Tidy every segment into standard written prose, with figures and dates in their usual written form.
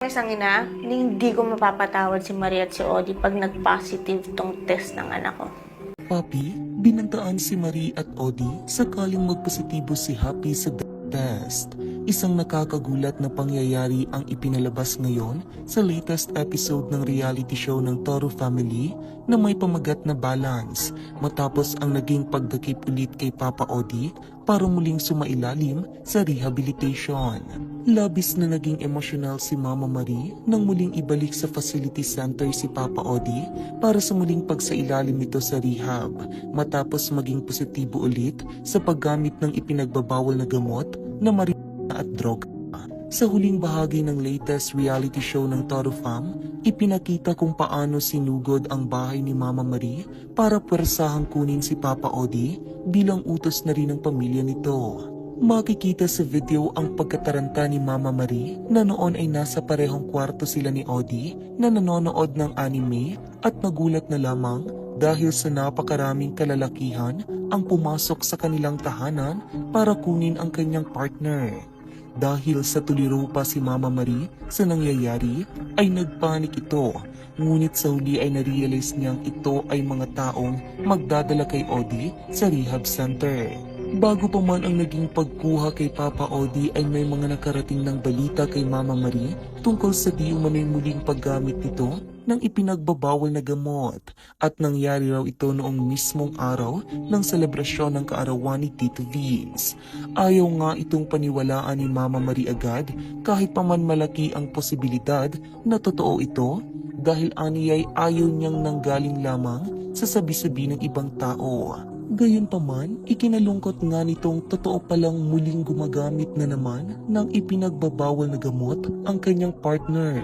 Isang ina, hindi ko mapapatawad si Maria at si Odi pag nag-positive tong test ng anak ko. Papi, binantaan si Marie at Odi sakaling magpositibo si Happy sa test. Isang nakakagulat na pangyayari ang ipinalabas ngayon sa latest episode ng reality show ng Toro Family na may pamagat na balance matapos ang naging pagdakip ulit kay Papa Odi para muling sumailalim sa rehabilitation. Labis na naging emosyonal si Mama Marie nang muling ibalik sa facility center si Papa Odi para sa muling pagsailalim nito sa rehab matapos maging positibo ulit sa paggamit ng ipinagbabawal na gamot na marijuana at droga. Sa huling bahagi ng latest reality show ng Toro Fam, ipinakita kung paano sinugod ang bahay ni Mama Marie para pwersahang kunin si Papa Odi bilang utos na rin ng pamilya nito. Makikita sa video ang pagkataranta ni Mama Marie na noon ay nasa parehong kwarto sila ni Odi na nanonood ng anime at nagulat na lamang dahil sa napakaraming kalalakihan ang pumasok sa kanilang tahanan para kunin ang kanyang partner. Dahil sa tuliro pa si Mama Marie sa nangyayari ay nagpanik ito, ngunit sa huli ay narealize niyang ito ay mga taong magdadala kay Odi sa rehab center. Bago pa man ang naging pagkuha kay Papa Odi ay may mga nakarating ng balita kay Mama Marie tungkol sa di umano'y muling paggamit nito ng ipinagbabawal na gamot at nangyari raw ito noong mismong araw ng selebrasyon ng kaarawan ni Tito Vince. Ayaw nga itong paniwalaan ni Mama Marie agad kahit pa man malaki ang posibilidad na totoo ito dahil aniyay ayaw niyang nanggaling lamang sa sabi-sabi ng ibang tao. Gayunpaman, ikinalungkot nga nitong totoo palang muling gumagamit na naman ng ipinagbabawal na gamot ang kanyang partner.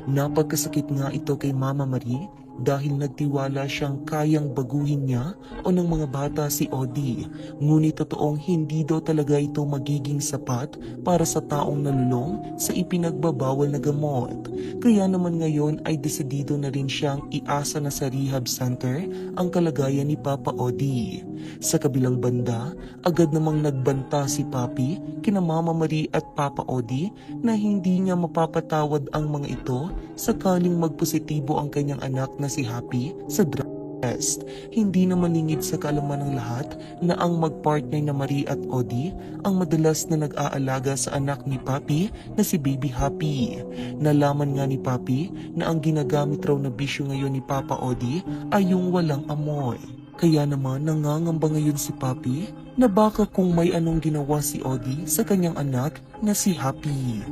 Napagkasakit nga ito kay Mama Marie dahil nagtiwala siyang kayang baguhin niya o ng mga bata si Odi. Ngunit totoong hindi daw talaga ito magiging sapat para sa taong nalulong sa ipinagbabawal na gamot. Kaya naman ngayon ay desidido na rin siyang iasa na sa rehab center ang kalagayan ni Papa Odi. Sa kabilang banda, agad namang nagbanta si Papi kina Mama Marie at Papa Odi na hindi niya mapapatawad ang mga ito sakaling magpositibo ang kanyang anak na si Happy sa drug test. Hindi naman lingid sa kaalaman ng lahat na ang magpartner na Marie at Odi ang madalas na nag-aalaga sa anak ni Papi na si Baby Happy. Nalaman nga ni Papi na ang ginagamit raw na bisyo ngayon ni Papa Odi ay yung walang amoy. Kaya naman nangangamba ngayon si Papi na baka kung may anong ginawa si Odi sa kanyang anak na si Happy.